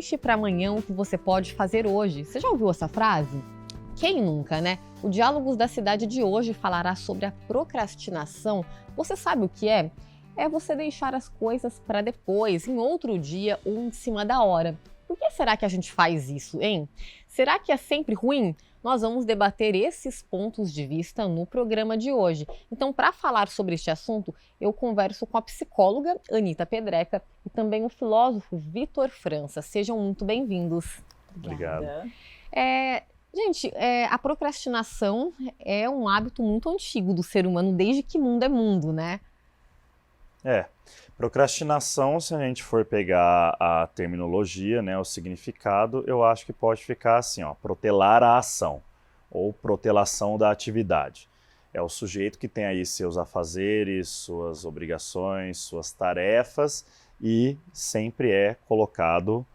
deixe para amanhã o que você pode fazer hoje. Você já ouviu essa frase? Quem nunca, né? O Diálogos da Cidade de hoje falará sobre a procrastinação. Você sabe o que é? É você deixar as coisas para depois, em outro dia ou em cima da hora. Por que será que a gente faz isso, hein? Será que é sempre ruim? Nós vamos debater esses pontos de vista no programa de hoje. Então, para falar sobre este assunto, eu converso com a psicóloga Anita Pedreca e também o filósofo Vitor França. Sejam muito bem-vindos. Obrigado. Gente, a procrastinação é um hábito muito antigo do ser humano, desde que mundo é mundo, né? Procrastinação, se a gente for pegar a terminologia, né, o significado, eu acho que pode ficar assim, ó, protelar a ação ou protelação da atividade. É o sujeito que tem aí seus afazeres, suas obrigações, suas tarefas e sempre é colocado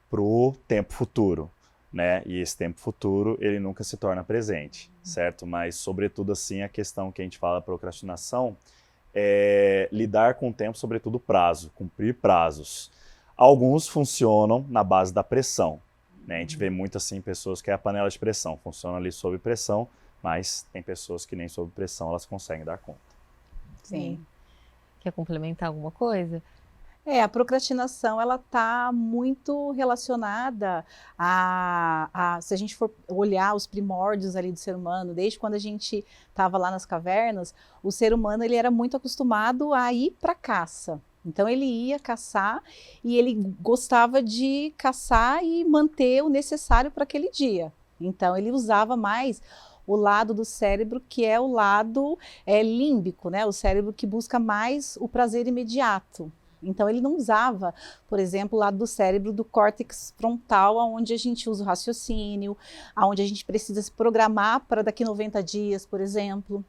para o tempo futuro, né? E esse tempo futuro, ele nunca se torna presente, certo? Mas, sobretudo, assim, a questão que a gente fala procrastinação é lidar com o tempo, sobretudo prazo, cumprir prazos. Alguns funcionam na base da pressão, né? A gente vê muito assim pessoas que é a panela de pressão, funciona ali sob pressão, mas tem pessoas que nem sob pressão elas conseguem dar conta. Sim. Quer complementar alguma coisa? A procrastinação, ela está muito relacionada se a gente for olhar os primórdios ali do ser humano, desde quando a gente estava lá nas cavernas, o ser humano ele era muito acostumado a ir para caça. Então ele ia caçar e ele gostava de caçar e manter o necessário para aquele dia. Então ele usava mais o lado do cérebro que é o lado límbico, né? O cérebro que busca mais o prazer imediato. Então ele não usava, por exemplo, o lado do cérebro do córtex frontal, onde a gente usa o raciocínio, onde a gente precisa se programar para daqui 90 dias, por exemplo.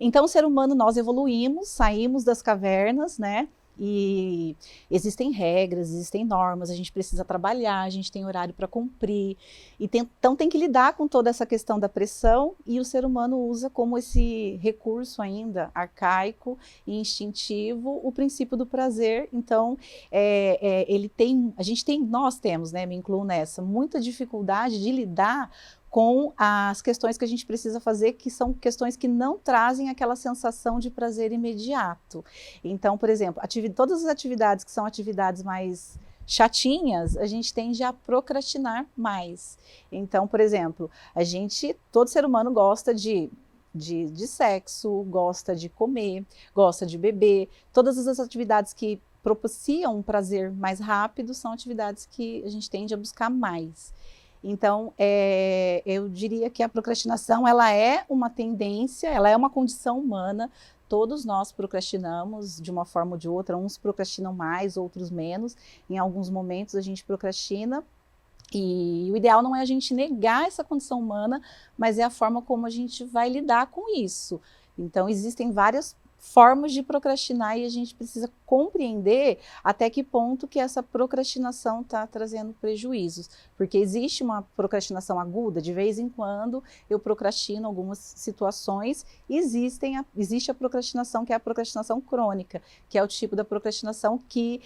Então o ser humano, nós evoluímos, saímos das cavernas, né? E existem regras, existem normas, a gente precisa trabalhar, a gente tem horário para cumprir. Então tem que lidar com toda essa questão da pressão e o ser humano usa como esse recurso ainda arcaico e instintivo o princípio do prazer. Então nós temos, né, me incluo nessa, muita dificuldade de lidar com as questões que a gente precisa fazer, que são questões que não trazem aquela sensação de prazer imediato. Então, por exemplo, todas as atividades que são atividades mais chatinhas, a gente tende a procrastinar mais. Então, por exemplo, todo ser humano gosta de sexo, gosta de comer, gosta de beber. Todas as atividades que propiciam um prazer mais rápido são atividades que a gente tende a buscar mais. Então, eu diria que a procrastinação, ela é uma tendência, ela é uma condição humana. Todos nós procrastinamos de uma forma ou de outra, uns procrastinam mais, outros menos. Em alguns momentos a gente procrastina e o ideal não é a gente negar essa condição humana, mas é a forma como a gente vai lidar com isso. Então, existem várias formas de procrastinar e a gente precisa compreender até que ponto que essa procrastinação está trazendo prejuízos, porque existe uma procrastinação aguda, de vez em quando eu procrastino algumas situações, existe a procrastinação que é a procrastinação crônica, que é o tipo da procrastinação que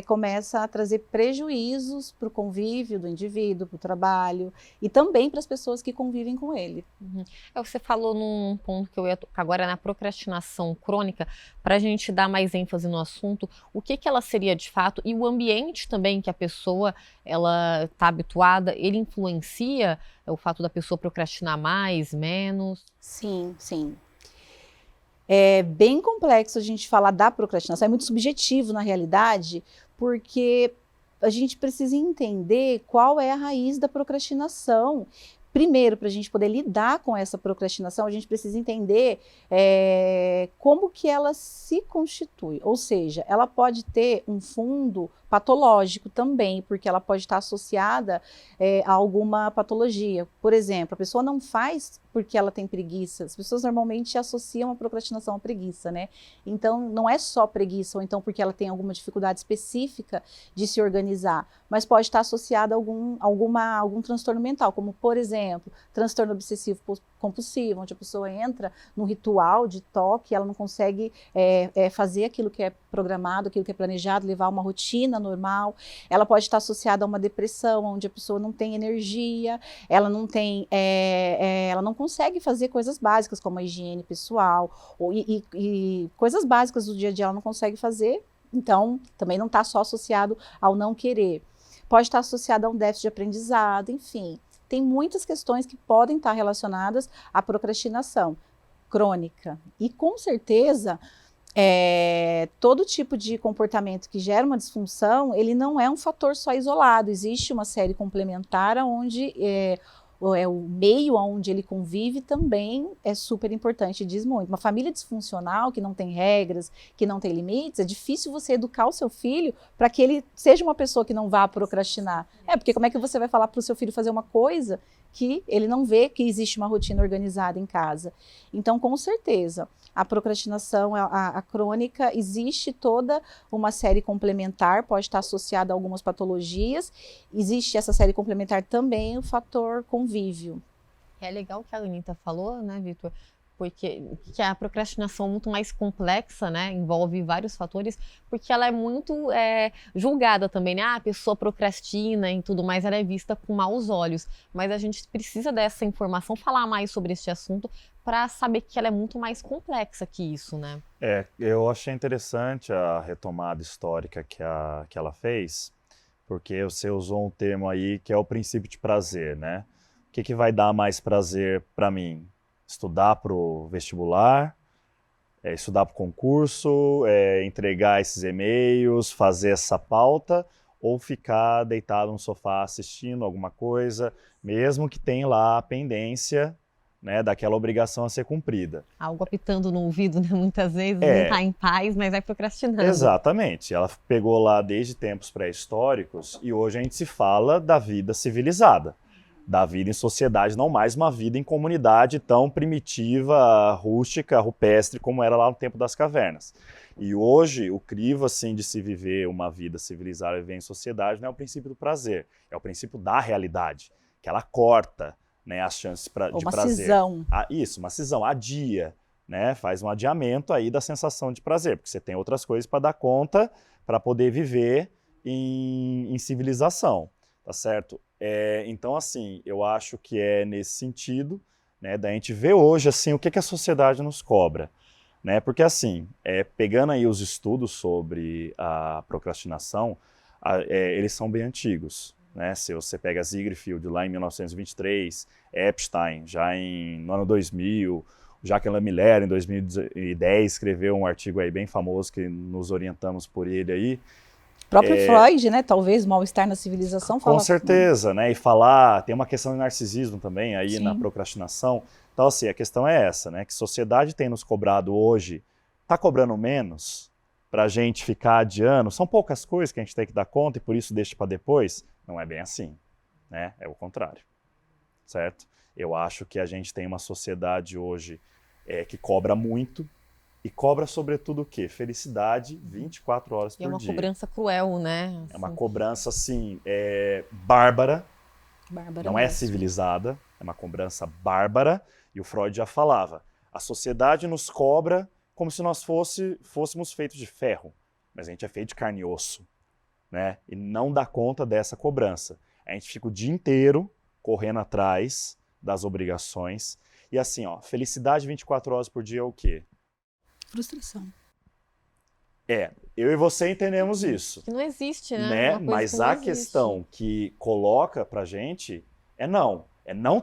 começa a trazer prejuízos para o convívio do indivíduo, para o trabalho e também para as pessoas que convivem com ele. Você falou num ponto que eu ia tocar agora, na procrastinação crônica, para a gente dar mais ênfase no assunto, o que ela seria de fato e o ambiente também que a pessoa ela está habituada, ele influencia o fato da pessoa procrastinar mais, menos? Sim, sim. É bem complexo a gente falar da procrastinação, é muito subjetivo na realidade, porque a gente precisa entender qual é a raiz da procrastinação. Primeiro, para a gente poder lidar com essa procrastinação, a gente precisa entender como que ela se constitui. Ou seja, ela pode ter um fundo patológico também, porque ela pode estar associada a alguma patologia. Por exemplo, a pessoa não faz porque ela tem preguiça. As pessoas normalmente associam a procrastinação à preguiça, né? Então, não é só preguiça, ou então porque ela tem alguma dificuldade específica de se organizar, mas pode estar associada a algum transtorno mental, como, por exemplo, transtorno obsessivo compulsiva, onde a pessoa entra num ritual de toque, ela não consegue fazer aquilo que é programado, aquilo que é planejado, levar uma rotina normal. Ela pode estar associada a uma depressão, onde a pessoa não tem energia, ela não tem, ela não consegue fazer coisas básicas como a higiene pessoal e coisas básicas do dia a dia ela não consegue fazer. Então, também não está só associado ao não querer. Pode estar associado a um déficit de aprendizado, enfim. Tem muitas questões que podem estar relacionadas à procrastinação crônica. E, com certeza, todo tipo de comportamento que gera uma disfunção, ele não é um fator só isolado. Existe uma série complementar onde o meio onde ele convive também é super importante, diz muito. Uma família disfuncional, que não tem regras, que não tem limites, é difícil você educar o seu filho para que ele seja uma pessoa que não vá procrastinar. Porque como é que você vai falar para o seu filho fazer uma coisa que ele não vê que existe uma rotina organizada em casa? Então, com certeza, a procrastinação, a crônica, existe toda uma série complementar, pode estar associada a algumas patologias. Existe essa série complementar também, o fator convívio. É legal o que a Lenita falou, né, Vitor? Porque que a procrastinação é muito mais complexa, né? Envolve vários fatores, porque ela é muito julgada também, né? A pessoa procrastina e tudo mais, ela é vista com maus olhos. Mas a gente precisa dessa informação, falar mais sobre este assunto, para saber que ela é muito mais complexa que isso, né? Eu achei interessante a retomada histórica que ela fez, porque você usou um termo aí que é o princípio de prazer, né? O que vai dar mais prazer para mim? Estudar para o vestibular, estudar para o concurso, entregar esses e-mails, fazer essa pauta, ou ficar deitado no sofá assistindo alguma coisa, mesmo que tenha lá a pendência, né, daquela obrigação a ser cumprida. Algo apitando no ouvido, né, muitas vezes, não está em paz, mas vai procrastinando. Exatamente. Ela pegou lá desde tempos pré-históricos e hoje a gente se fala da vida civilizada. Da vida em sociedade, não mais uma vida em comunidade tão primitiva, rústica, rupestre, como era lá no tempo das cavernas. E hoje, o crivo assim, de se viver uma vida civilizada e viver em sociedade não é o princípio do prazer, é o princípio da realidade, que ela corta, né, as chances de prazer. Uma cisão. Isso, uma cisão, adia, né, faz um adiamento aí da sensação de prazer, porque você tem outras coisas para dar conta, para poder viver em civilização, tá certo? Então, assim, eu acho que é nesse sentido, né, da gente ver hoje, assim, o que a sociedade nos cobra, né, porque, assim, pegando aí os estudos sobre a procrastinação, eles são bem antigos, né, se você pega Ziegfeld lá em 1923, Epstein já no ano 2000, Jacques Lamillère em 2010 escreveu um artigo aí bem famoso que nos orientamos por ele aí. O próprio Freud, né, talvez mal-estar na civilização. Com certeza, né, e tem uma questão de narcisismo também aí. Sim. Na procrastinação. Então, assim, a questão é essa, né, que a sociedade tem nos cobrado hoje, está cobrando menos para a gente ficar adiando, são poucas coisas que a gente tem que dar conta e por isso deixa para depois. Não é bem assim, né, é o contrário, certo? Eu acho que a gente tem uma sociedade hoje que cobra muito, e cobra sobretudo o quê? Felicidade 24 horas por dia. É uma cobrança cruel, né? Assim. É uma cobrança, assim, bárbara. Não é civilizada, é uma cobrança bárbara. E o Freud já falava, a sociedade nos cobra como se nós fôssemos feitos de ferro, mas a gente é feito de carne e osso, né? E não dá conta dessa cobrança. A gente fica o dia inteiro correndo atrás das obrigações. E assim, ó, felicidade 24 horas por dia é o quê? Frustração. Eu e você entendemos isso. Que não existe, né? Mas a questão que coloca pra gente é não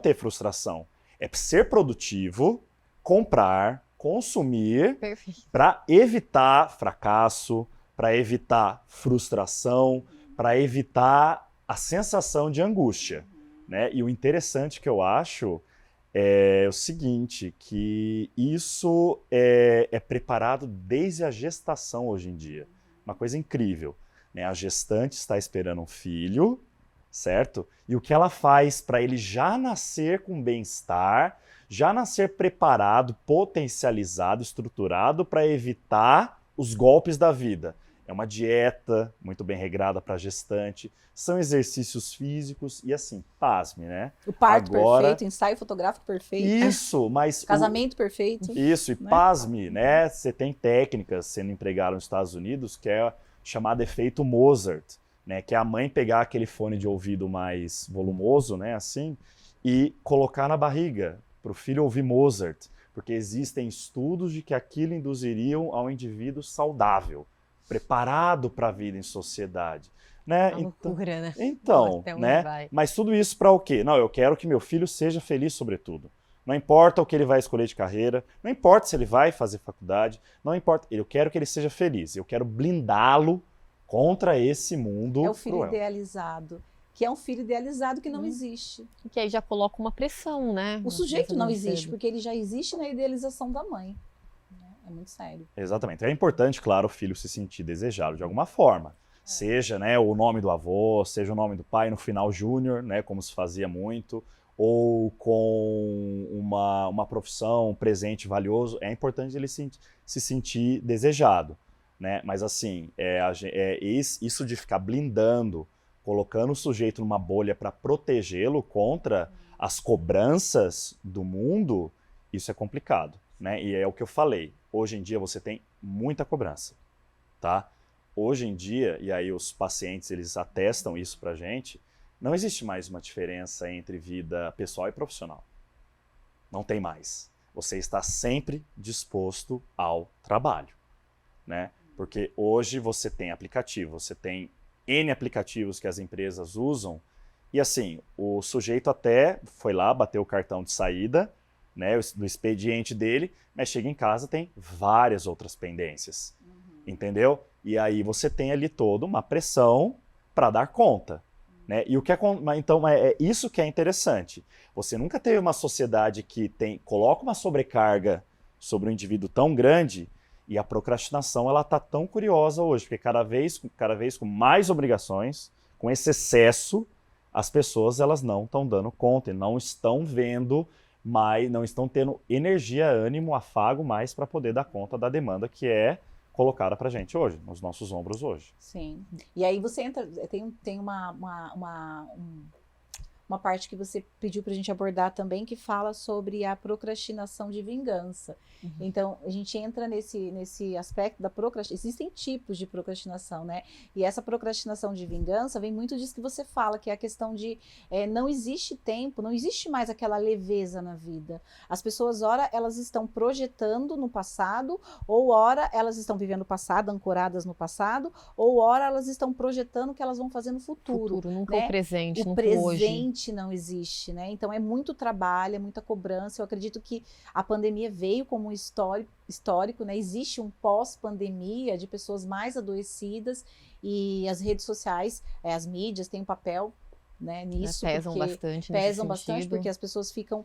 ter frustração. É ser produtivo, comprar, consumir, para evitar fracasso, para evitar frustração, para evitar a sensação de angústia, né? E o interessante que eu acho é o seguinte, que isso é preparado desde a gestação hoje em dia. Uma coisa incrível, né? A gestante está esperando um filho, certo? E o que ela faz para ele já nascer com bem-estar, já nascer preparado, potencializado, estruturado para evitar os golpes da vida? é uma dieta muito bem regrada para gestante, são exercícios físicos e assim, pasme, né? O parto Agora, perfeito, ensaio fotográfico perfeito. Isso, mas... Casamento perfeito. Isso, e né? pasme, né? Você tem técnicas sendo empregadas nos Estados Unidos que é chamado efeito Mozart, né? Que é a mãe pegar aquele fone de ouvido mais volumoso, né? Assim, e colocar na barriga para o filho ouvir Mozart, porque existem estudos de que aquilo induziriam ao indivíduo saudável, preparado para a vida em sociedade, né? Uma loucura, né? Então, Até onde né? vai? Mas tudo isso para o quê? Não, eu quero que meu filho seja feliz sobretudo. Não importa o que ele vai escolher de carreira, não importa se ele vai fazer faculdade, não importa. Eu quero que ele seja feliz, eu quero blindá-lo contra esse mundo É o filho cruel. idealizado, que é um filho idealizado que não existe. Que aí já coloca uma pressão, né? O sujeito não Muito existe, cedo. porque ele já existe na idealização da mãe. É muito sério. Exatamente. É importante, claro, o filho se sentir desejado de alguma forma. Seja, né, o nome do avô, seja o nome do pai no final júnior, né, como se fazia muito, ou com uma profissão, um presente valioso. É importante ele se sentir desejado, né? Mas assim, isso de ficar blindando, colocando o sujeito numa bolha para protegê-lo contra as cobranças do mundo, isso é complicado, né? E é o que eu falei. Hoje em dia você tem muita cobrança, tá? Hoje em dia, e aí os pacientes eles atestam isso pra gente, não existe mais uma diferença entre vida pessoal e profissional. Não tem mais. Você está sempre disposto ao trabalho, né? Porque hoje você tem aplicativo, você tem N aplicativos que as empresas usam, e assim, o sujeito até foi lá, bateu o cartão de saída, né, do expediente dele, mas chega em casa tem várias outras pendências, entendeu? E aí você tem ali toda uma pressão para dar conta, né? E então é isso que é interessante. Você nunca teve uma sociedade que coloca uma sobrecarga sobre um indivíduo tão grande, e a procrastinação ela tá tão curiosa hoje, porque cada vez com mais obrigações, com esse excesso, as pessoas elas não estão dando conta e não estão vendo mais, não estão tendo energia, ânimo, afago mais para poder dar conta da demanda que é colocada para a gente hoje, nos nossos ombros hoje. Sim. E aí você entra, tem uma parte que você pediu para a gente abordar também, que fala sobre a procrastinação de vingança. Uhum. Então, a gente entra nesse aspecto da procrastinação. Existem tipos de procrastinação, né? E essa procrastinação de vingança vem muito disso que você fala, que é a questão de não existe tempo, não existe mais aquela leveza na vida. As pessoas, ora, elas estão projetando no passado, ou ora, elas estão vivendo o passado, ancoradas no passado, ou ora, elas estão projetando o que elas vão fazer no futuro. Nunca né? o presente, nunca o hoje. presente não existe, né? Então é muito trabalho, é muita cobrança. Eu acredito que a pandemia veio como um histórico, né? Existe um pós-pandemia de pessoas mais adoecidas e as redes sociais, as mídias têm um papel, né, nisso. Pesam bastante. Pesam bastante porque as pessoas ficam...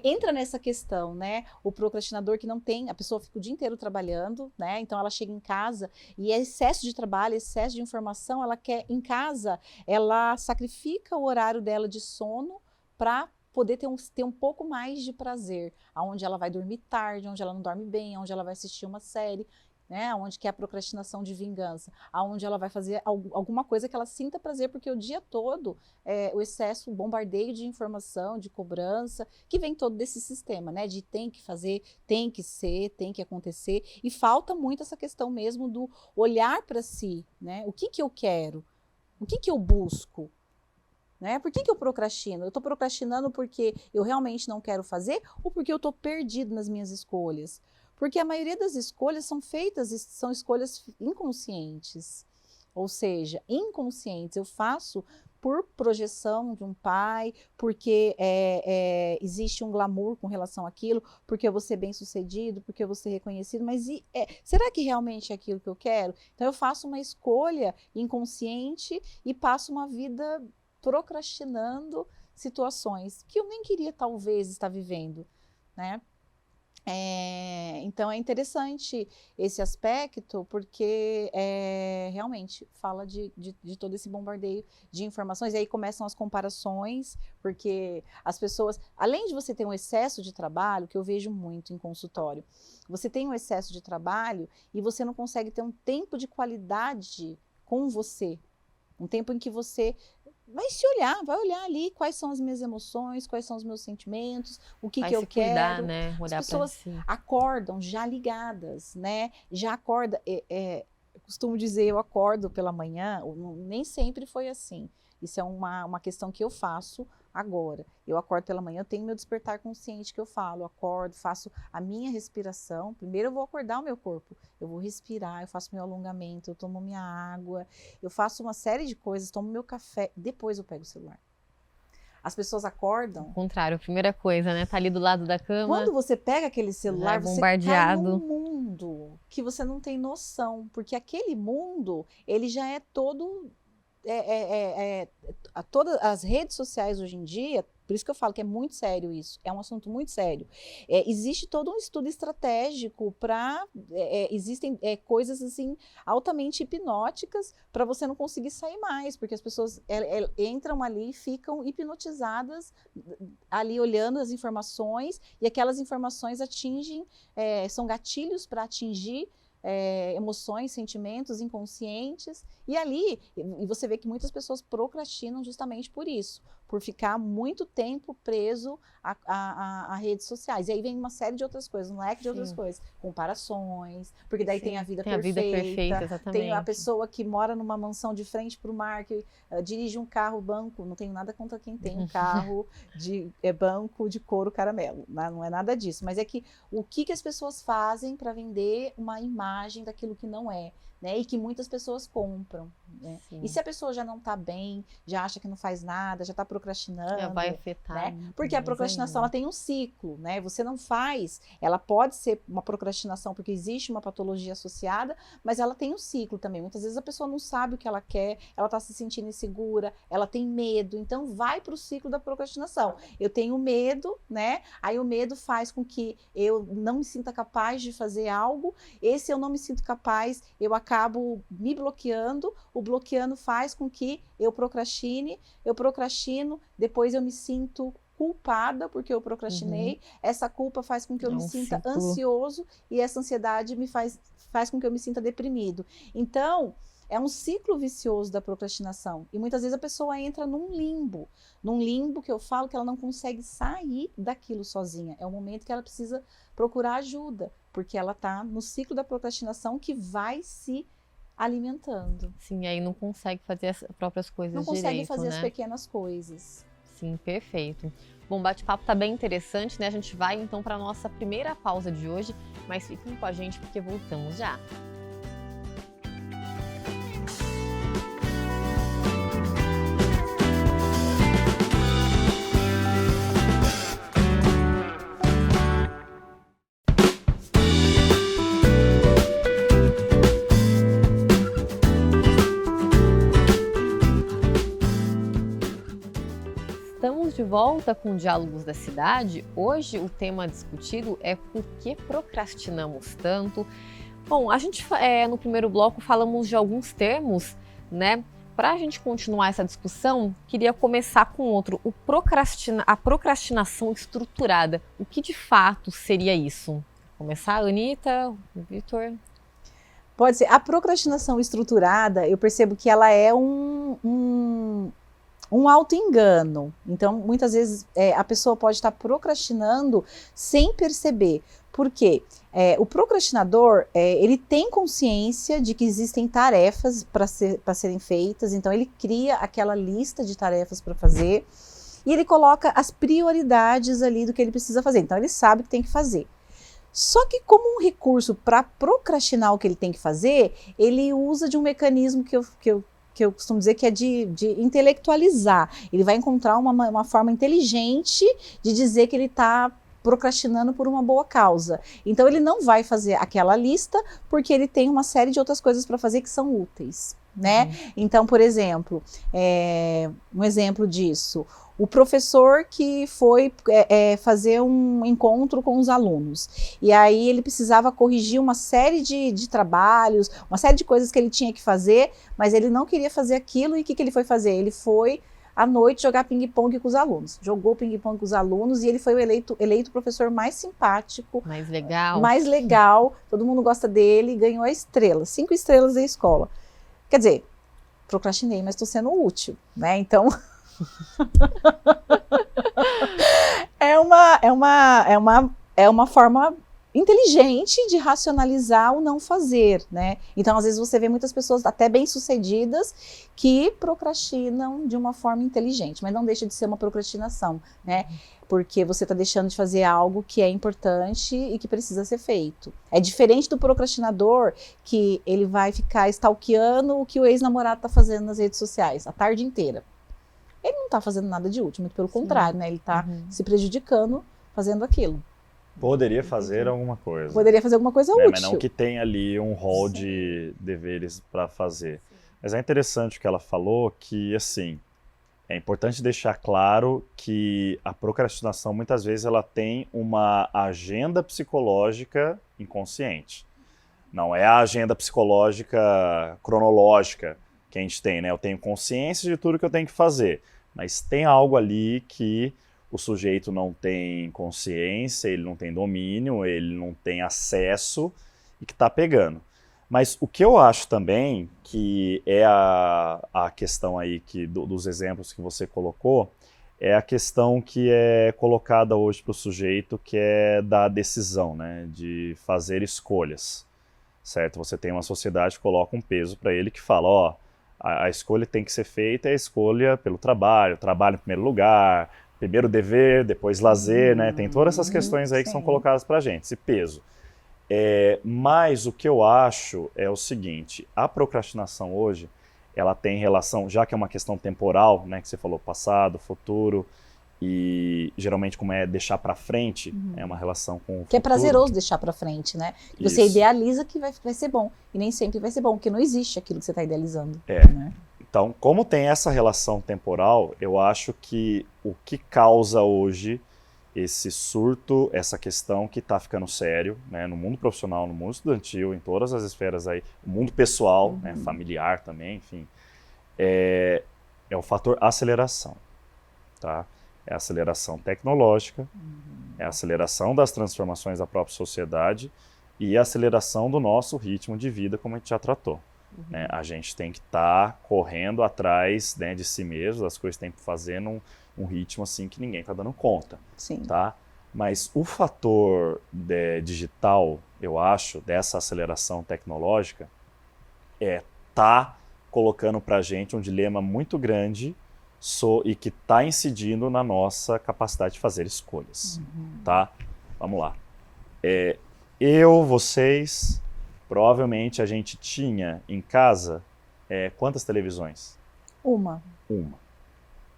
entra nessa questão, né? O procrastinador que não tem... A pessoa fica o dia inteiro trabalhando, né? Então ela chega em casa e é excesso de trabalho, excesso de informação. Ela quer, em casa, ela sacrifica o horário dela de sono para poder ter um pouco mais de prazer. Onde ela vai dormir tarde, onde ela não dorme bem, onde ela vai assistir uma série... né, onde que é a procrastinação de vingança, aonde ela vai fazer alguma coisa que ela sinta prazer, porque o dia todo o excesso, o bombardeio de informação, de cobrança, que vem todo desse sistema, né, de tem que fazer, tem que ser, tem que acontecer, e falta muito essa questão mesmo do olhar para si, né, o que eu quero, o que eu busco, né? Por que eu procrastino? Eu estou procrastinando porque eu realmente não quero fazer ou porque eu estou perdido nas minhas escolhas? Porque a maioria das escolhas são escolhas inconscientes. Ou seja, inconscientes. Eu faço por projeção de um pai, porque existe um glamour com relação àquilo, porque eu vou ser bem-sucedido, porque eu vou ser reconhecido, mas será que realmente é aquilo que eu quero? Então eu faço uma escolha inconsciente e passo uma vida procrastinando situações que eu nem queria talvez estar vivendo, né? Então é interessante esse aspecto, porque realmente fala de todo esse bombardeio de informações, e aí começam as comparações, porque as pessoas, além de você ter um excesso de trabalho, que eu vejo muito em consultório, você tem um excesso de trabalho e você não consegue ter um tempo de qualidade com você, um tempo em que você vai olhar ali quais são as minhas emoções, quais são os meus sentimentos, o que eu quero. Cuidar, né? As Olhar pessoas si. acordam já ligadas, né? Já acorda. Eu costumo dizer, eu acordo pela manhã, nem sempre foi assim. Isso é uma questão que eu faço agora. Eu acordo pela manhã, eu tenho meu despertar consciente que eu falo, eu acordo, faço a minha respiração. Primeiro eu vou acordar o meu corpo, eu vou respirar, eu faço meu alongamento, eu tomo minha água, eu faço uma série de coisas, tomo meu café, depois eu pego o celular. As pessoas acordam. Ao contrário, a primeira coisa, né? Tá ali do lado da cama. Quando você pega aquele celular, você cai num mundo que você não tem noção, porque aquele mundo, ele já é todo... todas as redes sociais hoje em dia, por isso que eu falo que é muito sério isso, é um assunto muito sério. Existe todo um estudo estratégico para... existem coisas assim altamente hipnóticas para você não conseguir sair mais, porque as pessoas entram ali e ficam hipnotizadas ali olhando as informações, e aquelas informações atingem, são gatilhos para atingir emoções, sentimentos inconscientes, e você vê que muitas pessoas procrastinam justamente por isso, por ficar muito tempo preso a redes sociais. E aí vem uma série de outras coisas, um leque de outras coisas, comparações, porque daí tem a vida perfeita, exatamente. Tem a pessoa que mora numa mansão de frente para o mar, que dirige um carro banco, não tenho nada contra quem tem um carro de banco de couro caramelo, não é nada disso, mas é que o que as pessoas fazem para vender uma imagem daquilo que não é, né? E que muitas pessoas compram, né? E se a pessoa já não está bem, já acha que não faz nada, já está procrastinando, já vai afetar, né? Porque a procrastinação ela tem um ciclo, né? Você não faz, ela pode ser uma procrastinação porque existe uma patologia associada, mas ela tem um ciclo também. Muitas vezes a pessoa não sabe o que ela quer, ela está se sentindo insegura, ela tem medo, então vai para o ciclo da procrastinação. Eu tenho medo, né? Aí o medo faz com que eu não me sinta capaz de fazer algo. Esse eu não me sinto capaz, eu acabo me bloqueando, o bloqueando faz com que eu procrastino, depois eu me sinto culpada porque eu procrastinei, essa culpa faz com que eu me sinta ansioso, e essa ansiedade faz com que eu me sinta deprimido. Então, é um ciclo vicioso da procrastinação, e muitas vezes a pessoa entra num limbo que eu falo que ela não consegue sair daquilo sozinha, é o momento que ela precisa procurar ajuda, porque ela está no ciclo da procrastinação que vai se alimentando. Sim, aí não consegue fazer as próprias coisas direito, não consegue fazer né? as pequenas coisas. Sim, perfeito. Bom, o bate-papo tá bem interessante, né? A gente vai então para a nossa primeira pausa de hoje, mas fiquem com a gente porque voltamos já. Estamos de volta com Diálogos da Cidade. Hoje o tema discutido é por que procrastinamos tanto. Bom, a gente no primeiro bloco falamos de alguns termos, né? Para a gente continuar essa discussão, queria começar com outro, a procrastinação estruturada. O que de fato seria isso? Vou começar, Anitta, Vitor? Pode ser. A procrastinação estruturada, eu percebo que ela é um auto-engano. Então, muitas vezes, a pessoa pode estar procrastinando sem perceber. Por quê? O procrastinador, ele tem consciência de que existem tarefas para serem feitas, então ele cria aquela lista de tarefas para fazer e ele coloca as prioridades ali do que ele precisa fazer. Então, ele sabe que tem que fazer. Só que como um recurso para procrastinar o que ele tem que fazer, ele usa de um mecanismo que eu costumo dizer que é de intelectualizar. Ele vai encontrar uma forma inteligente de dizer que ele está procrastinando por uma boa causa. Então ele não vai fazer aquela lista porque ele tem uma série de outras coisas para fazer que são úteis, né? Então, por exemplo, um exemplo disso, O professor que foi fazer um encontro com os alunos. E aí ele precisava corrigir uma série de trabalhos, uma série de coisas que ele tinha que fazer, mas ele não queria fazer aquilo. E o que ele foi fazer? Ele foi à noite jogar ping-pong com os alunos. Jogou ping-pong com os alunos e ele foi o eleito professor mais simpático. Mais legal. Todo mundo gosta dele e ganhou a estrela. 5 estrelas da escola. Quer dizer, procrastinei, mas estou sendo útil, né? Então... é uma forma inteligente de racionalizar o não fazer, né? Então, às vezes, você vê muitas pessoas até bem-sucedidas que procrastinam de uma forma inteligente, mas não deixa de ser uma procrastinação, né? Porque você está deixando de fazer algo que é importante e que precisa ser feito. É diferente do procrastinador que ele vai ficar stalkeando o que o ex-namorado está fazendo nas redes sociais a tarde inteira. Ele não está fazendo nada de útil, muito pelo contrário, né? Ele está se prejudicando fazendo aquilo. Poderia fazer alguma coisa. Poderia fazer alguma coisa útil. Mas não que tenha ali um rol de deveres para fazer. Mas é interessante o que ela falou, que assim, é importante deixar claro que a procrastinação muitas vezes ela tem uma agenda psicológica inconsciente. Não é a agenda psicológica cronológica que a gente tem, né? Eu tenho consciência de tudo que eu tenho que fazer, mas tem algo ali que o sujeito não tem consciência, ele não tem domínio, ele não tem acesso e que está pegando. Mas o que eu acho também, que é a questão aí dos exemplos que você colocou, é a questão que é colocada hoje para o sujeito, que é da decisão, né? De fazer escolhas, certo? Você tem uma sociedade que coloca um peso para ele que fala, ó, a escolha tem que ser feita, é a escolha pelo trabalho em primeiro lugar, primeiro dever, depois lazer, né? Tem todas essas questões aí que são colocadas pra gente, esse peso. Mas o que eu acho é o seguinte, a procrastinação hoje, ela tem relação, já que é uma questão temporal, né? Que você falou passado, futuro, e geralmente como é deixar pra frente, é uma relação com o futuro. Que é prazeroso deixar pra frente, né? Você idealiza que vai ser bom, e nem sempre vai ser bom, porque não existe aquilo que você está idealizando. Né? Então, como tem essa relação temporal, eu acho que o que causa hoje esse surto, essa questão que está ficando sério, né, no mundo profissional, no mundo estudantil, em todas as esferas aí, no mundo pessoal, né, familiar também, enfim, é o fator aceleração, tá? É a aceleração tecnológica, é a aceleração das transformações da própria sociedade e a aceleração do nosso ritmo de vida, como a gente já tratou. Né? A gente tem que estar correndo atrás, né, de si mesmo, das coisas que tem que fazer num ritmo assim que ninguém está dando conta. Sim. Tá? Mas o fator digital, eu acho, dessa aceleração tecnológica, tá colocando para a gente um dilema muito grande e que está incidindo na nossa capacidade de fazer escolhas. Tá? Vamos lá. Vocês... Provavelmente a gente tinha em casa quantas televisões? Uma.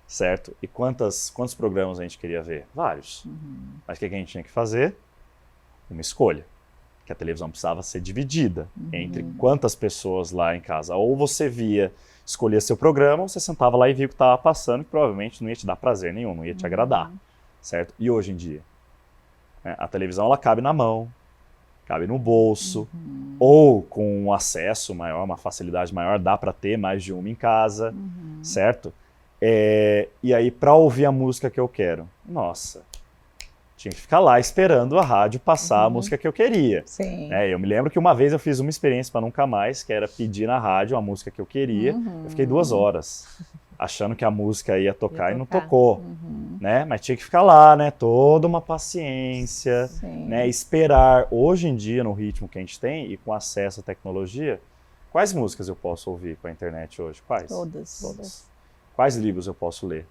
Certo? E quantos programas a gente queria ver? Vários. Mas o que a gente tinha que fazer? Uma escolha. Que a televisão precisava ser dividida entre quantas pessoas lá em casa. Ou você escolhia seu programa, ou você sentava lá e via o que estava passando, que provavelmente não ia te dar prazer nenhum, não ia te agradar. Certo? E hoje em dia? A televisão ela cabe na mão, cabe no bolso, ou com um acesso maior, uma facilidade maior, dá para ter mais de uma em casa, certo? E aí, para ouvir a música que eu quero, nossa, tinha que ficar lá esperando a rádio passar a música que eu queria. Sim. Eu me lembro que uma vez eu fiz uma experiência para nunca mais, que era pedir na rádio a música que eu queria. Eu fiquei 2 horas achando que a música ia tocar e não tocou. Né? Mas tinha que ficar lá, né? Toda uma paciência, né? Esperar. Hoje em dia, no ritmo que a gente tem e com acesso à tecnologia, quais músicas eu posso ouvir com a internet hoje? Quais? Todas. Quais livros eu posso ler?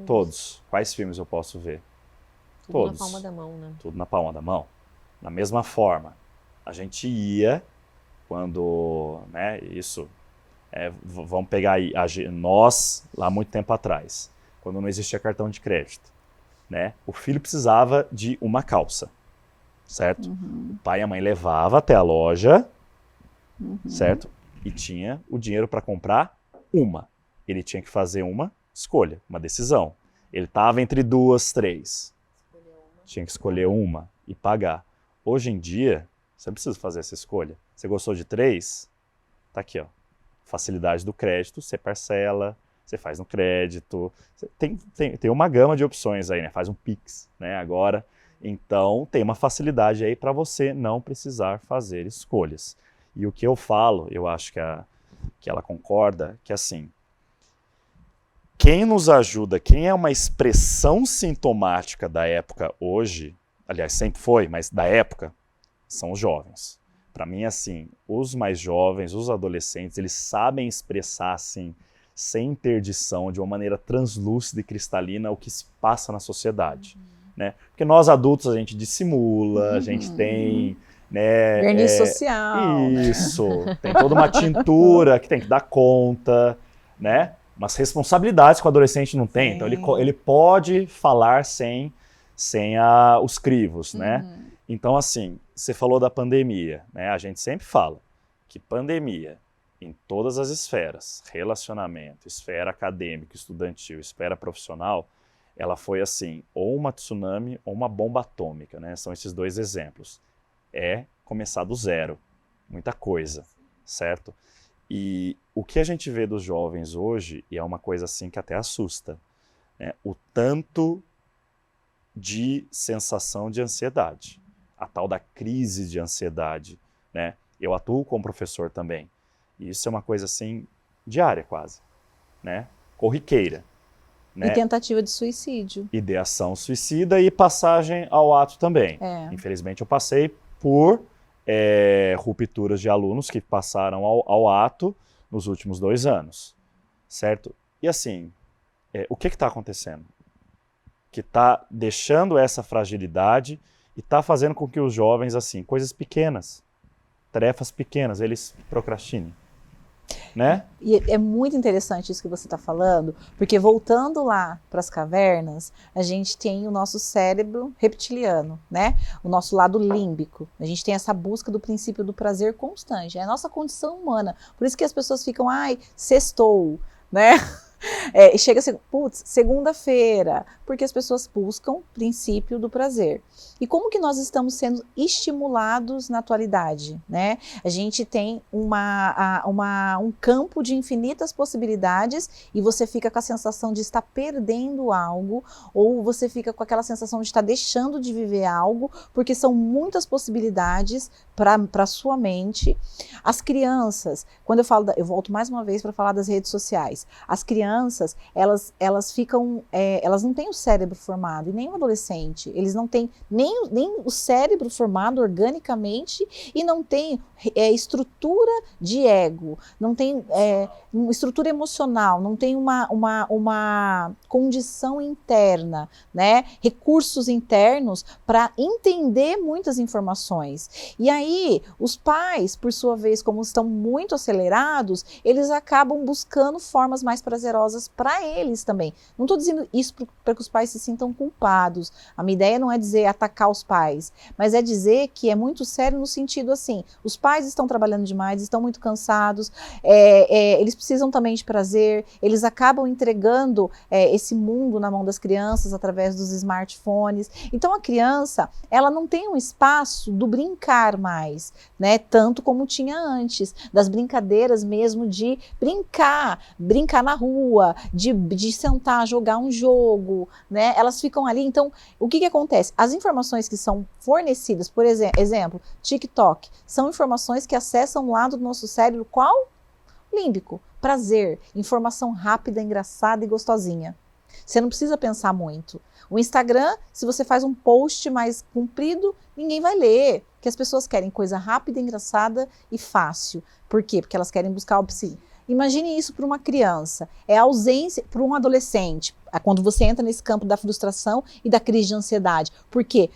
Todos. Quais filmes eu posso ver? Todos. Tudo na palma da mão, né? Tudo na palma da mão. Da mesma forma, a gente ia quando, né, vamos pegar aí, nós, lá muito tempo atrás, quando não existia cartão de crédito, né, o filho precisava de uma calça, certo? O pai e a mãe levava até a loja, certo? E tinha o dinheiro para comprar uma. Ele tinha que fazer uma escolha, uma decisão. Ele estava entre 2, 3. Tinha que escolher uma e pagar. Hoje em dia, você não precisa fazer essa escolha. Você gostou de 3? Tá aqui, ó. Facilidade do crédito, você parcela, você faz no crédito. Tem uma gama de opções aí, né? Faz um Pix, né? Agora. Então, tem uma facilidade aí para você não precisar fazer escolhas. E o que eu falo, eu acho que ela concorda, que assim, quem nos ajuda, quem é uma expressão sintomática da época hoje, aliás, sempre foi, mas da época, são os jovens. Para mim, assim, os mais jovens, os adolescentes, eles sabem expressar, assim, sem interdição, de uma maneira translúcida e cristalina, o que se passa na sociedade. Né? Porque nós adultos, a gente dissimula, a gente tem... Né, verniz social. Isso, tem toda uma tintura que tem que dar conta, né? Umas responsabilidades que o adolescente não tem. Então ele pode falar sem os crivos, né? Então, assim, você falou da pandemia, né? A gente sempre fala que pandemia, em todas as esferas, relacionamento, esfera acadêmica, estudantil, esfera profissional, ela foi assim, ou uma tsunami ou uma bomba atômica, né? São esses dois exemplos. É começar do zero, muita coisa, certo? E o que a gente vê dos jovens hoje, e é uma coisa assim que até assusta, né? O tanto de sensação de ansiedade, a tal da crise de ansiedade, né? Eu atuo como professor também, e isso é uma coisa assim, diária quase, né? Corriqueira. Né? E tentativa de suicídio. Ideação suicida e passagem ao ato também. Infelizmente eu passei por rupturas de alunos que passaram ao ato nos últimos 2 anos, certo? E assim, o que está acontecendo? Que está deixando essa fragilidade e está fazendo com que os jovens, assim, coisas pequenas, tarefas pequenas, eles procrastinem. Né? E é muito interessante isso que você está falando, porque voltando lá para as cavernas, a gente tem o nosso cérebro reptiliano, né? O nosso lado límbico. A gente tem essa busca do princípio do prazer constante. É a nossa condição humana. Por isso que as pessoas ficam, sextou, né? E chega assim, putz, segunda-feira, porque as pessoas buscam o princípio do prazer. E como que nós estamos sendo estimulados na atualidade, né? A gente tem um campo de infinitas possibilidades e você fica com a sensação de estar perdendo algo, ou você fica com aquela sensação de estar deixando de viver algo, porque são muitas possibilidades para a sua mente. As crianças, quando eu falo, eu volto mais uma vez para falar das redes sociais, as crianças, elas ficam, elas não têm o cérebro formado, e nem o adolescente, eles não têm nem o cérebro formado organicamente e não tem estrutura de ego, não tem estrutura emocional, não tem uma condição interna, né? Recursos internos para entender muitas informações. E aí, os pais, por sua vez, como estão muito acelerados, eles acabam buscando formas mais prazerosas para eles também. Não estou dizendo isso para que os pais se sintam culpados. A minha ideia não é dizer atacar os pais, mas é dizer que é muito sério no sentido assim, os pais estão trabalhando demais, estão muito cansados, eles precisam também de prazer, eles acabam entregando esse mundo na mão das crianças através dos smartphones. Então a criança, ela não tem um espaço do brincar mais, né? Tanto como tinha antes, das brincadeiras mesmo de brincar na rua, de sentar, jogar um jogo, né? Elas ficam ali, então, o que acontece? As informações que são fornecidas, por exemplo, TikTok, são informações que acessam um lado do nosso cérebro, qual? Límbico, prazer, informação rápida, engraçada e gostosinha. Você não precisa pensar muito. O Instagram, se você faz um post mais comprido, ninguém vai ler, porque as pessoas querem coisa rápida, engraçada e fácil. Por quê? Porque elas querem buscar o psi. Imagine isso para uma criança, é a ausência para um adolescente, quando você entra nesse campo da frustração e da crise de ansiedade. Por quê?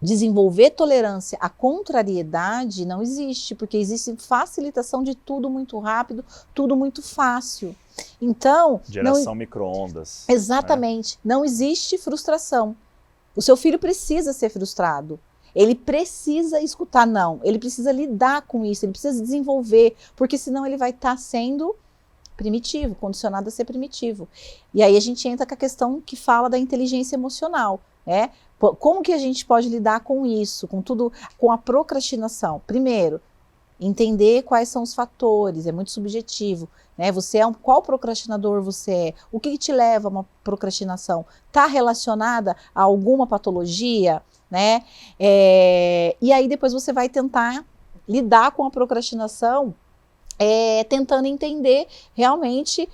Desenvolver tolerância à contrariedade não existe, porque existe facilitação de tudo muito rápido, tudo muito fácil. Então... Geração micro-ondas. Exatamente. Né? Não existe frustração. O seu filho precisa ser frustrado. Ele precisa escutar não. Ele precisa lidar com isso, ele precisa desenvolver, porque senão ele vai estar sendo primitivo, condicionado a ser primitivo. E aí a gente entra com a questão que fala da inteligência emocional, né? Como que a gente pode lidar com isso, com tudo, com a procrastinação? Primeiro, entender quais são os fatores, é muito subjetivo, né? Qual procrastinador você é? O que te leva a uma procrastinação? Está relacionada a alguma patologia, né? E aí depois você vai tentar lidar com a procrastinação, tentando entender realmente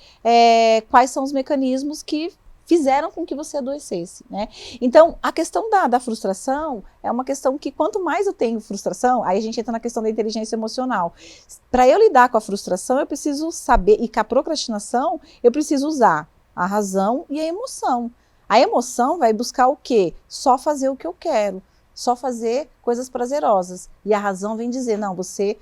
quais são os mecanismos que fizeram com que você adoecesse, né? Então, a questão da frustração é uma questão que quanto mais eu tenho frustração, aí a gente entra na questão da inteligência emocional. Para eu lidar com a frustração, eu preciso saber, e com a procrastinação, eu preciso usar a razão e a emoção. A emoção vai buscar o quê? Só fazer o que eu quero, só fazer coisas prazerosas. E a razão vem dizer, não, você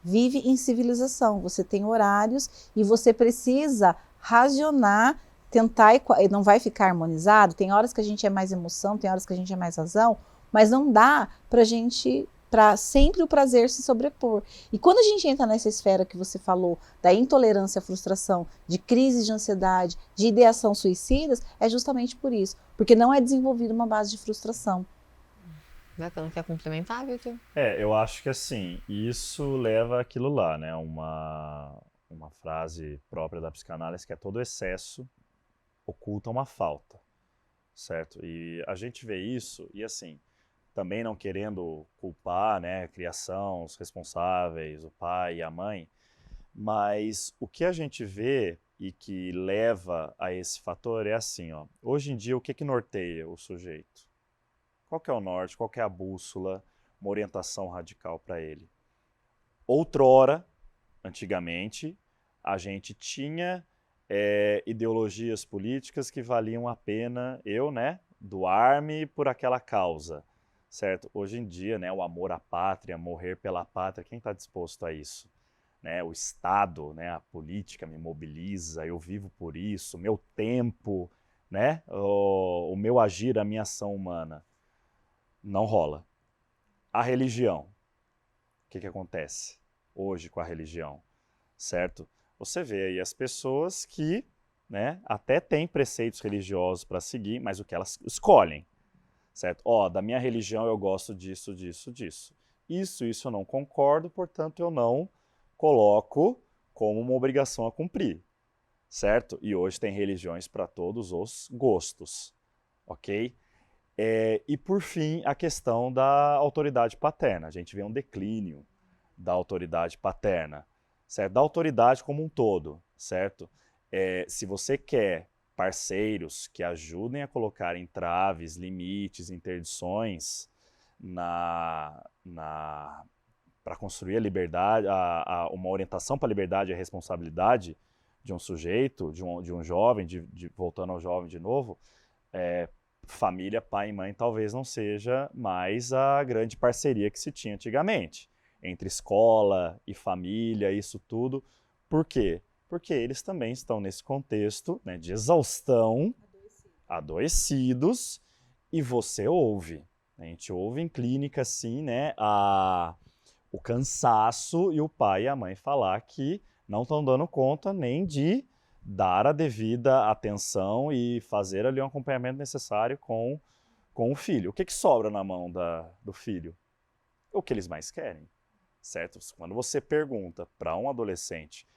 vive em civilização, você tem horários e você precisa racionar, tentar, não vai ficar harmonizado, tem horas que a gente é mais emoção, tem horas que a gente é mais razão, mas não dá para sempre o prazer se sobrepor. E quando a gente entra nessa esfera que você falou, da intolerância à frustração, de crises de ansiedade, de ideação suicidas, é justamente por isso, porque não é desenvolvida uma base de frustração. Bacana, quer complementar, Vitor? Eu acho que assim, isso leva aquilo lá, né? Uma frase própria da psicanálise que é todo excesso oculta uma falta, certo? E a gente vê isso, e assim, também não querendo culpar, né, a criação, os responsáveis, o pai e a mãe, mas o que a gente vê e que leva a esse fator é assim, ó, hoje em dia o que norteia o sujeito? Qual que é o norte, qual que é a bússola, uma orientação radical para ele? Outrora, antigamente, a gente tinha ideologias políticas que valiam a pena doar-me por aquela causa, certo? Hoje em dia, né, o amor à pátria, morrer pela pátria, quem está disposto a isso? Né, o Estado, né, a política me mobiliza, eu vivo por isso, meu tempo, né, o meu agir, a minha ação humana. Não rola. A religião, o que acontece hoje com a religião, certo? Você vê aí as pessoas que, né, até têm preceitos religiosos para seguir, mas o que elas escolhem, certo? Da minha religião eu gosto disso, disso, disso. Isso eu não concordo, portanto eu não coloco como uma obrigação a cumprir, certo? E hoje tem religiões para todos os gostos, ok? E por fim, a questão da autoridade paterna. A gente vê um declínio da autoridade paterna, certo? Da autoridade como um todo, certo? Se você quer parceiros que ajudem a colocar entraves, limites, interdições para construir a liberdade, uma orientação para a liberdade e a responsabilidade de um sujeito, de um jovem, voltando ao jovem de novo, família, pai e mãe talvez não seja mais a grande parceria que se tinha antigamente. Entre escola e família, isso tudo. Por quê? Porque eles também estão nesse contexto, né, de exaustão, adoecidos, e você ouve. A gente ouve em clínica, assim, né, o cansaço e o pai e a mãe falar que não estão dando conta nem de dar a devida atenção e fazer ali um acompanhamento necessário com o filho. O que sobra na mão do filho? O que eles mais querem, certo? Quando você pergunta para um adolescente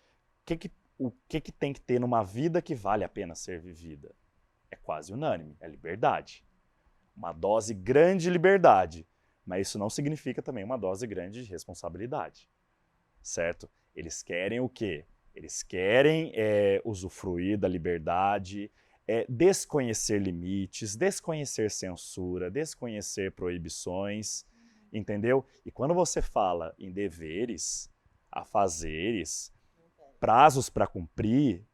o que tem que ter numa vida que vale a pena ser vivida, é quase unânime, é liberdade. Uma dose grande de liberdade, mas isso não significa também uma dose grande de responsabilidade, certo? Eles querem o quê? Eles querem usufruir da liberdade, desconhecer limites, desconhecer censura, desconhecer proibições, entendeu? E quando você fala em deveres, afazeres, prazos para cumprir,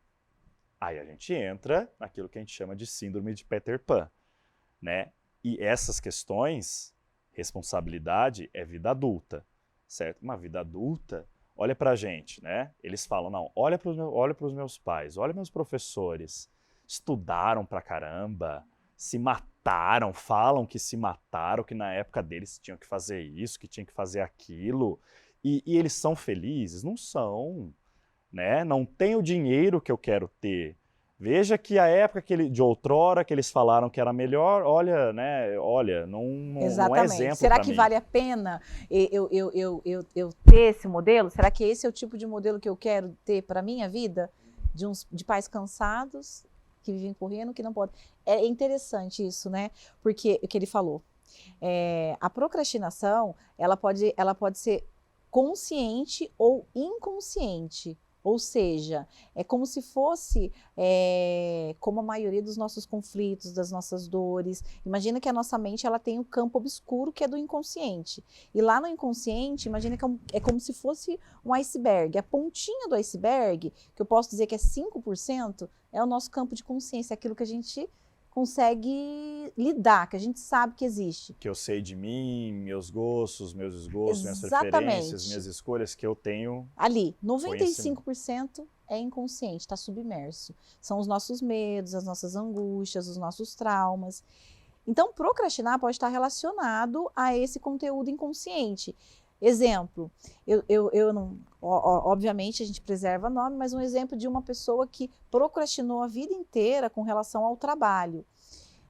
aí a gente entra naquilo que a gente chama de síndrome de Peter Pan, né? E essas questões, responsabilidade é vida adulta, certo? Uma vida adulta, olha pra gente, né? Eles falam, não, olha pros meus pais, olha meus professores, estudaram pra caramba, se mataram, falam que se mataram, que na época deles tinham que fazer isso, que tinham que fazer aquilo, e eles são felizes? Não são, né? Não tenho o dinheiro que eu quero ter. Veja que a época de outrora que eles falaram que era melhor, olha, né? Olha, não é exemplo. Será que vale a pena eu ter esse modelo? Será que esse é o tipo de modelo que eu quero ter para a minha vida? De pais cansados, que vivem correndo, que não podem. É interessante isso, né? Porque o que ele falou. A procrastinação, ela pode ser consciente ou inconsciente. Ou seja, é como se fosse, como a maioria dos nossos conflitos, das nossas dores. Imagina que a nossa mente ela tem um campo obscuro que é do inconsciente. E lá no inconsciente, imagina que é como se fosse um iceberg. A pontinha do iceberg, que eu posso dizer que é 5%, é o nosso campo de consciência, aquilo que a gente consegue lidar, que a gente sabe que existe. Que eu sei de mim, meus gostos, meus desgostos, Exatamente. minhas preferências, minhas escolhas, que eu tenho. Ali, 95% é inconsciente, está submerso. São os nossos medos, as nossas angústias, os nossos traumas. Então, procrastinar pode estar relacionado a esse conteúdo inconsciente. Exemplo, eu não, obviamente a gente preserva nome, mas um exemplo de uma pessoa que procrastinou a vida inteira com relação ao trabalho.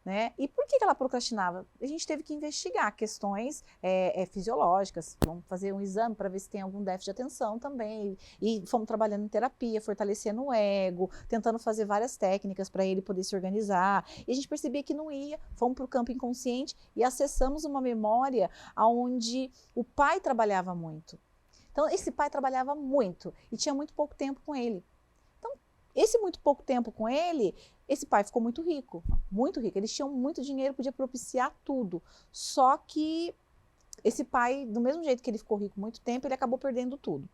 Né? E por que ela procrastinava? A gente teve que investigar questões fisiológicas, vamos fazer um exame para ver se tem algum déficit de atenção também, e fomos trabalhando em terapia, fortalecendo o ego, tentando fazer várias técnicas para ele poder se organizar, e a gente percebia que não ia, fomos para o campo inconsciente e acessamos uma memória onde o pai trabalhava muito. Então, esse pai trabalhava muito e tinha muito pouco tempo com ele. Então, esse muito pouco tempo com ele, esse pai ficou muito rico, eles tinham muito dinheiro, podia propiciar tudo, só que esse pai, do mesmo jeito que ele ficou rico muito tempo, ele acabou perdendo tudo.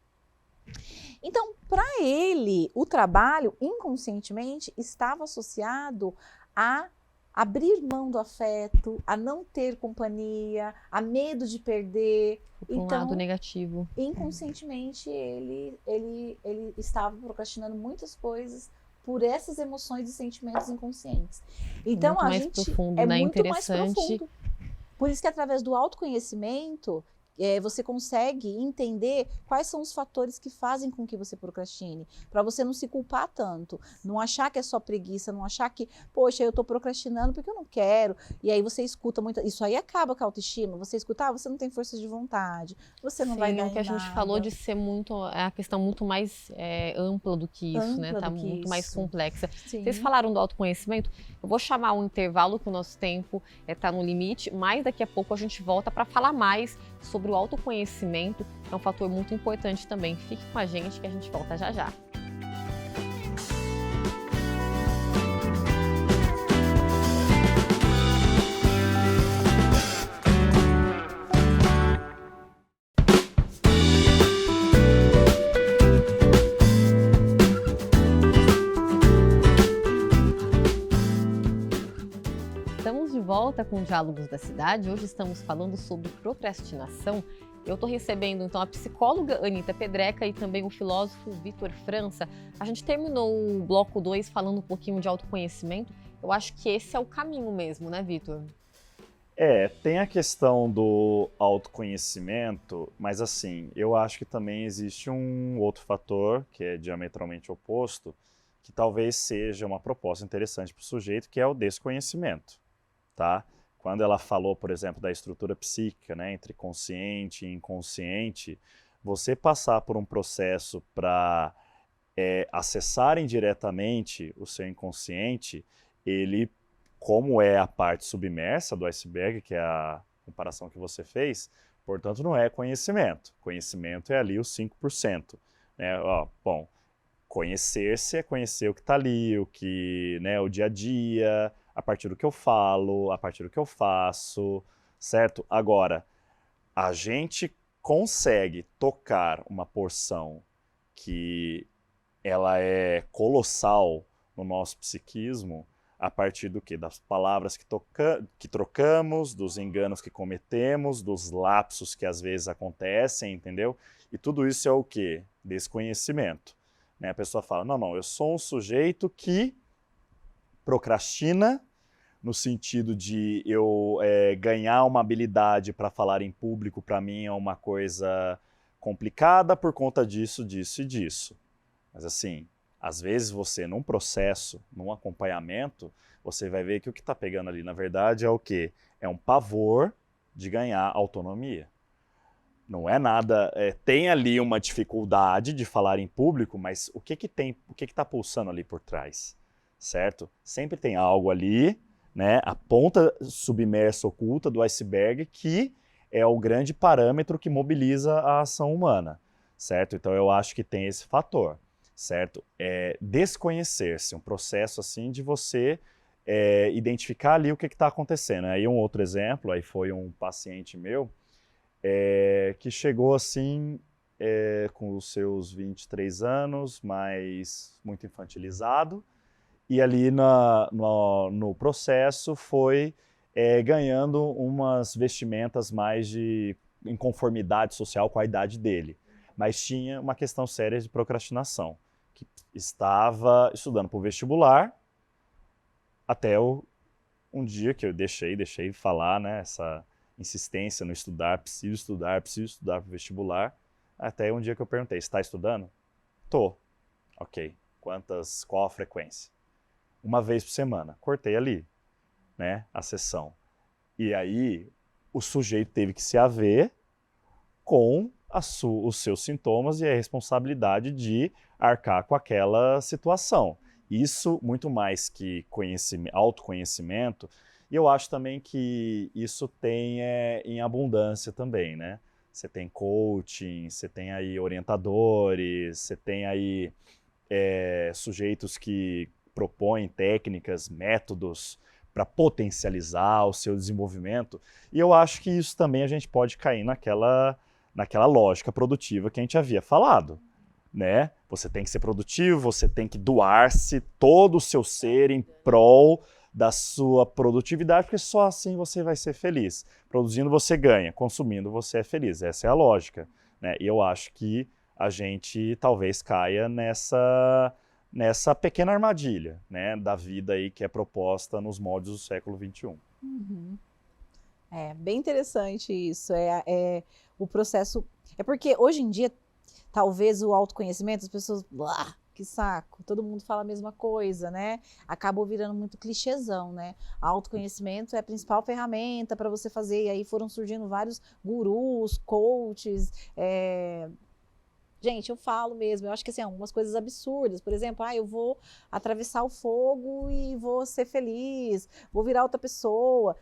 Então, para ele, o trabalho, inconscientemente, estava associado a abrir mão do afeto, a não ter companhia, a medo de perder. Um lado negativo. Inconscientemente, ele estava procrastinando muitas coisas por essas emoções e sentimentos inconscientes. Então, muito mais profundo, né? Muito mais profundo. Por isso que através do autoconhecimento, você consegue entender quais são os fatores que fazem com que você procrastine, para você não se culpar tanto, não achar que é só preguiça, não achar que, poxa, eu estou procrastinando porque eu não quero, e aí você escuta muito, isso aí acaba com a autoestima, você escuta, você não tem força de vontade, você não vai ganhar o que a gente falou de ser muito, é a questão muito mais ampla do que isso, né? Tá muito mais complexa. Sim. Vocês falaram do autoconhecimento, eu vou chamar um intervalo que o nosso tempo está no limite, mas daqui a pouco a gente volta para falar mais sobre o autoconhecimento, que é um fator muito importante também. Fique com a gente que a gente volta já já. Estamos de volta com Diálogos da Cidade. Hoje estamos falando sobre procrastinação. Eu estou recebendo, então, a psicóloga Anita Pedreca e também o filósofo Vitor França. A gente terminou o bloco 2 falando um pouquinho de autoconhecimento. Eu acho que esse é o caminho mesmo, né, Vitor? Tem a questão do autoconhecimento, mas assim, eu acho que também existe um outro fator, que é diametralmente oposto, que talvez seja uma proposta interessante para o sujeito, que é o desconhecimento, tá? Quando ela falou, por exemplo, da estrutura psíquica, né, entre consciente e inconsciente, você passar por um processo para acessar indiretamente o seu inconsciente, ele, como é a parte submersa do iceberg, que é a comparação que você fez, portanto não é conhecimento. Conhecimento é ali os 5%. Né? Bom, conhecer-se é conhecer o que está ali, o que, né, o dia a dia, a partir do que eu falo, a partir do que eu faço, certo? Agora, a gente consegue tocar uma porção que ela é colossal no nosso psiquismo a partir do quê? Das palavras que trocamos, dos enganos que cometemos, dos lapsos que às vezes acontecem, entendeu? E tudo isso é o quê? Desconhecimento. Né? A pessoa fala, não, eu sou um sujeito que procrastina, no sentido de eu ganhar uma habilidade para falar em público, para mim é uma coisa complicada por conta disso, disso e disso. Mas assim, às vezes você, num processo, num acompanhamento, você vai ver que o que está pegando ali, na verdade, é o quê? É um pavor de ganhar autonomia. Não é nada, tem ali uma dificuldade de falar em público, mas o que está pulsando ali por trás, certo? Sempre tem algo ali, né, a ponta submersa oculta do iceberg que é o grande parâmetro que mobiliza a ação humana, certo? Então eu acho que tem esse fator, certo? Desconhecer-se, um processo assim de você identificar ali o que está acontecendo. Aí um outro exemplo, aí foi um paciente meu, que chegou assim, com os seus 23 anos, mas muito infantilizado, e ali no processo foi ganhando umas vestimentas mais em conformidade social com a idade dele. Mas tinha uma questão séria de procrastinação, que estava estudando para o vestibular, até um dia que eu deixei falar, né, essa insistência no preciso estudar para o vestibular, até um dia que eu perguntei, está estudando? Tô. Ok. Qual a frequência? Uma vez por semana. Cortei ali, né, a sessão. E aí o sujeito teve que se haver com os seus sintomas e a responsabilidade de arcar com aquela situação. Isso, muito mais que autoconhecimento, e eu acho também que isso tem em abundância também, né? Você tem coaching, você tem aí orientadores, você tem aí sujeitos que propõem técnicas, métodos para potencializar o seu desenvolvimento. E eu acho que isso também a gente pode cair naquela lógica produtiva que a gente havia falado, né? Você tem que ser produtivo, você tem que doar-se todo o seu ser em prol da sua produtividade, porque só assim você vai ser feliz. Produzindo você ganha, consumindo você é feliz. Essa é a lógica, né? E eu acho que a gente talvez caia nessa pequena armadilha, né, da vida aí que é proposta nos moldes do século XXI. Uhum. É bem interessante isso. O processo. É porque hoje em dia, talvez o autoconhecimento, as pessoas. Que saco, todo mundo fala a mesma coisa, né? Acabou virando muito clichêzão, né? Autoconhecimento é a principal ferramenta para você fazer. E aí foram surgindo vários gurus, coaches. Gente, eu falo mesmo, eu acho que assim, algumas coisas absurdas. Por exemplo, eu vou atravessar o fogo e vou ser feliz, vou virar outra pessoa.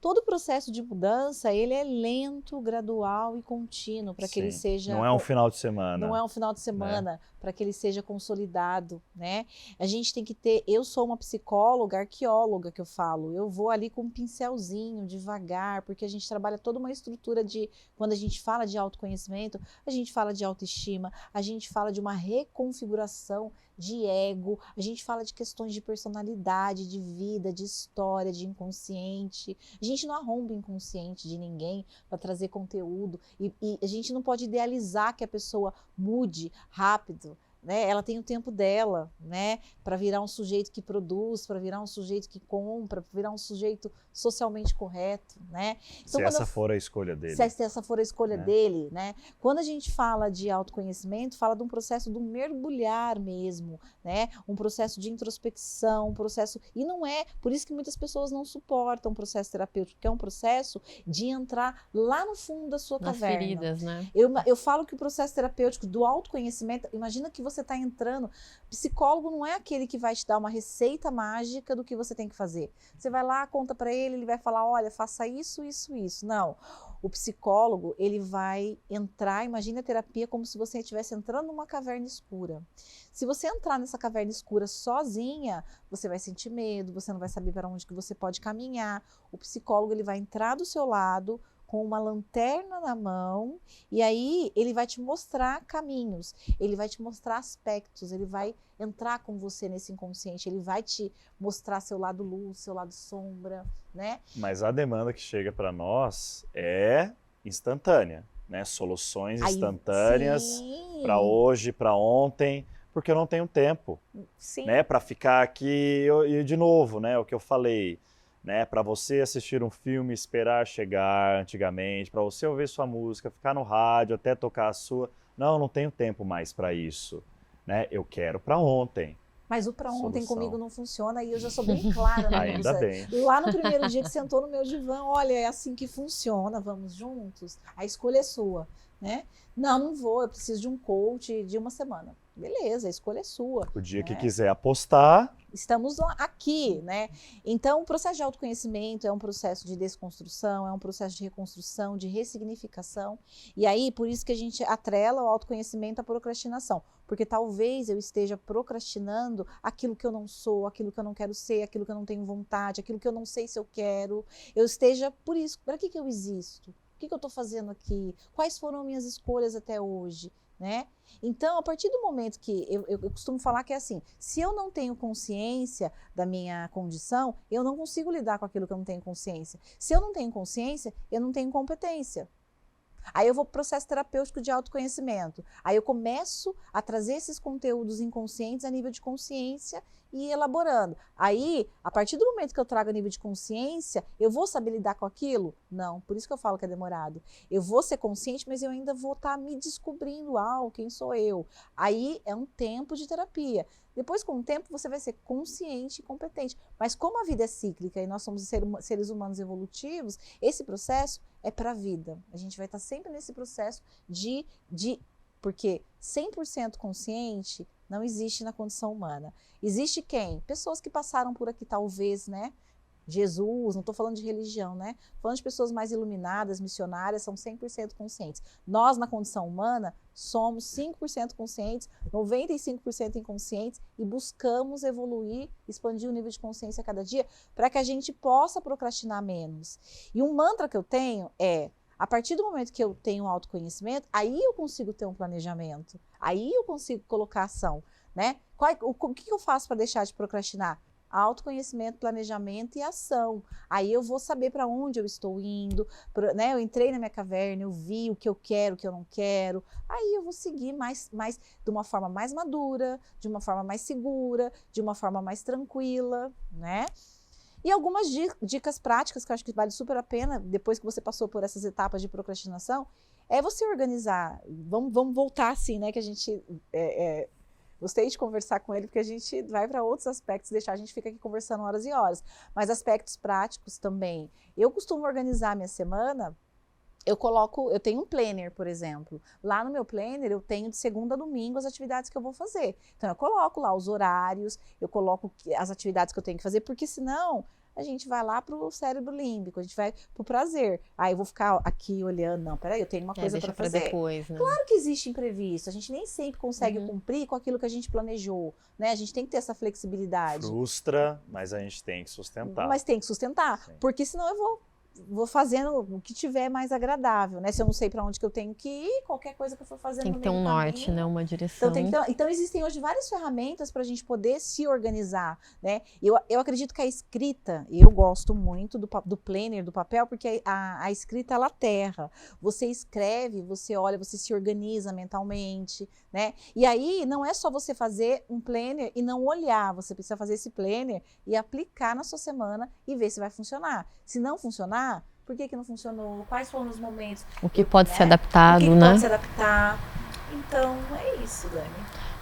Todo o processo de mudança, ele é lento, gradual e contínuo para que ele seja... Não é um final de semana. Não é um final de semana, para que ele seja consolidado, né? A gente tem que ter... Eu sou uma psicóloga, arqueóloga que eu falo. Eu vou ali com um pincelzinho, devagar, porque a gente trabalha toda uma estrutura de... Quando a gente fala de autoconhecimento, a gente fala de autoestima, a gente fala de uma reconfiguração de ego, a gente fala de questões de personalidade, de vida, de história, de inconsciente. A gente não arromba o inconsciente de ninguém para trazer conteúdo e a gente não pode idealizar que a pessoa mude rápido, né? Ela tem o tempo dela, né? Para virar um sujeito que produz, para virar um sujeito que compra, para virar um sujeito socialmente correto, né? Então, se essa for a escolha dele. Se essa for a escolha dele, né? Quando a gente fala de autoconhecimento, fala de um processo do mergulhar mesmo, né? Um processo de introspecção, um processo... E não é... Por isso que muitas pessoas não suportam o processo terapêutico, que é um processo de entrar lá no fundo da sua caverna. Nas feridas, né? Eu falo que o processo terapêutico do autoconhecimento... Imagina que você está entrando... Psicólogo não é aquele que vai te dar uma receita mágica do que você tem que fazer. Você vai lá, conta para ele vai falar, olha, faça isso, isso, isso. Não. O psicólogo, ele vai entrar, imagine a terapia como se você estivesse entrando numa caverna escura. Se você entrar nessa caverna escura sozinha, você vai sentir medo, você não vai saber para onde que você pode caminhar. O psicólogo, ele vai entrar do seu lado com uma lanterna na mão e aí ele vai te mostrar caminhos, ele vai te mostrar aspectos, ele vai entrar com você nesse inconsciente, ele vai te mostrar seu lado luz, seu lado sombra, né? Mas a demanda que chega para nós é instantânea, né? Soluções instantâneas para hoje, para ontem, porque eu não tenho tempo, né? Para ficar aqui e de novo, né? O que eu falei, né? Para você assistir um filme, esperar chegar antigamente, para você ouvir sua música, ficar no rádio até tocar a sua, não tenho tempo mais para isso. né? Eu quero para ontem. Mas o para ontem Solução. comigo não funciona e eu já sou bem clara na Ainda conversa. bem. Lá no primeiro dia que sentou no meu divã, olha, é assim que funciona, vamos juntos. A escolha é sua, né? Não vou, eu preciso de um coach de uma semana. Beleza, a escolha é sua. O dia que né? quiser apostar, Estamos aqui, né? Então, o processo de autoconhecimento é um processo de desconstrução, é um processo de reconstrução, de ressignificação. E aí, por isso que a gente atrela o autoconhecimento à procrastinação. Porque talvez eu esteja procrastinando aquilo que eu não sou, aquilo que eu não quero ser, aquilo que eu não tenho vontade, aquilo que eu não sei se eu quero. Eu esteja, por isso, para que eu existo? O que eu estou fazendo aqui? Quais foram minhas escolhas até hoje? Né? Então, a partir do momento que eu costumo falar que é assim, se eu não tenho consciência da minha condição, eu não consigo lidar com aquilo que eu não tenho consciência. Se eu não tenho consciência, eu não tenho competência. Aí eu vou para o processo terapêutico de autoconhecimento. Aí eu começo a trazer esses conteúdos inconscientes a nível de consciência e ir elaborando. Aí, a partir do momento que eu trago a nível de consciência, eu vou saber lidar com aquilo? Não, por isso que eu falo que é demorado. Eu vou ser consciente, mas eu ainda vou estar me descobrindo, quem sou eu? Aí é um tempo de terapia. Depois, com o tempo, você vai ser consciente e competente. Mas como a vida é cíclica e nós somos seres humanos evolutivos, esse processo é para a vida. A gente vai estar sempre nesse processo porque 100% consciente não existe na condição humana. Existe quem? Pessoas que passaram por aqui, talvez, né? Jesus, não estou falando de religião, né? Falando de pessoas mais iluminadas, missionárias, são 100% conscientes. Nós, na condição humana, somos 5% conscientes, 95% inconscientes e buscamos evoluir, expandir o nível de consciência a cada dia para que a gente possa procrastinar menos. E um mantra que eu tenho é, a partir do momento que eu tenho autoconhecimento, aí eu consigo ter um planejamento, aí eu consigo colocar ação, né? O que eu faço para deixar de procrastinar? Autoconhecimento, planejamento e ação. Aí eu vou saber para onde eu estou indo, né? Eu entrei na minha caverna, eu vi o que eu quero, o que eu não quero. Aí eu vou seguir mais de uma forma mais madura, de uma forma mais segura, de uma forma mais tranquila, né? E algumas dicas práticas que eu acho que vale super a pena, depois que você passou por essas etapas de procrastinação, é você organizar. Vamos voltar assim, né? Que a gente... Gostei de conversar com ele, porque a gente vai para outros aspectos, a gente fica aqui conversando horas e horas. Mas aspectos práticos também. Eu costumo organizar a minha semana, eu tenho um planner, por exemplo. Lá no meu planner, eu tenho de segunda a domingo as atividades que eu vou fazer. Então, eu coloco lá os horários, eu coloco as atividades que eu tenho que fazer, porque senão... a gente vai lá pro cérebro límbico, a gente vai pro prazer. Aí eu vou ficar aqui olhando, não, peraí, eu tenho uma coisa para fazer. Depois, né? Claro que existe imprevisto, a gente nem sempre consegue cumprir com aquilo que a gente planejou, né? A gente tem que ter essa flexibilidade. frustra, mas a gente tem que sustentar. Mas tem que sustentar, Sim. porque senão eu vou fazendo o que tiver mais agradável, né? Se eu não sei para onde que eu tenho que ir, qualquer coisa que eu for fazendo Tem que ter um norte, né? Uma direção. Então existem hoje várias ferramentas para a gente poder se organizar, né? Eu acredito que a escrita, eu gosto muito do planner, do papel, porque a escrita, ela aterra. Você escreve, você olha, você se organiza mentalmente, né? E aí, não é só você fazer um planner e não olhar, você precisa fazer esse planner e aplicar na sua semana e ver se vai funcionar. Se não funcionar, por que não funcionou? Quais foram os momentos? O que pode ser adaptado, o que né? pode se adaptar. Então, é isso, Dani.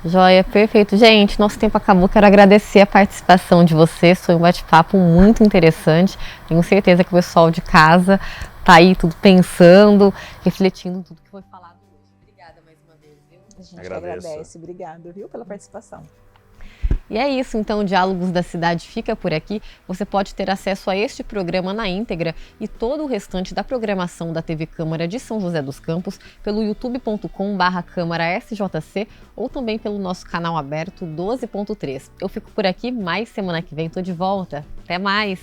Joia, perfeito. Gente, nosso tempo acabou. Quero agradecer a participação de vocês. Foi um bate-papo muito interessante. Tenho certeza que o pessoal de casa tá aí tudo pensando, refletindo tudo que foi falado hoje. Obrigada mais uma vez, viu? A gente Agradeço. agradece. Obrigada, viu, pela participação. E é isso, então o Diálogos da Cidade fica por aqui. Você pode ter acesso a este programa na íntegra e todo o restante da programação da TV Câmara de São José dos Campos pelo youtube.com/câmara-sjc ou também pelo nosso canal aberto 12.3. Eu fico por aqui, mais semana que vem tô de volta. Até mais!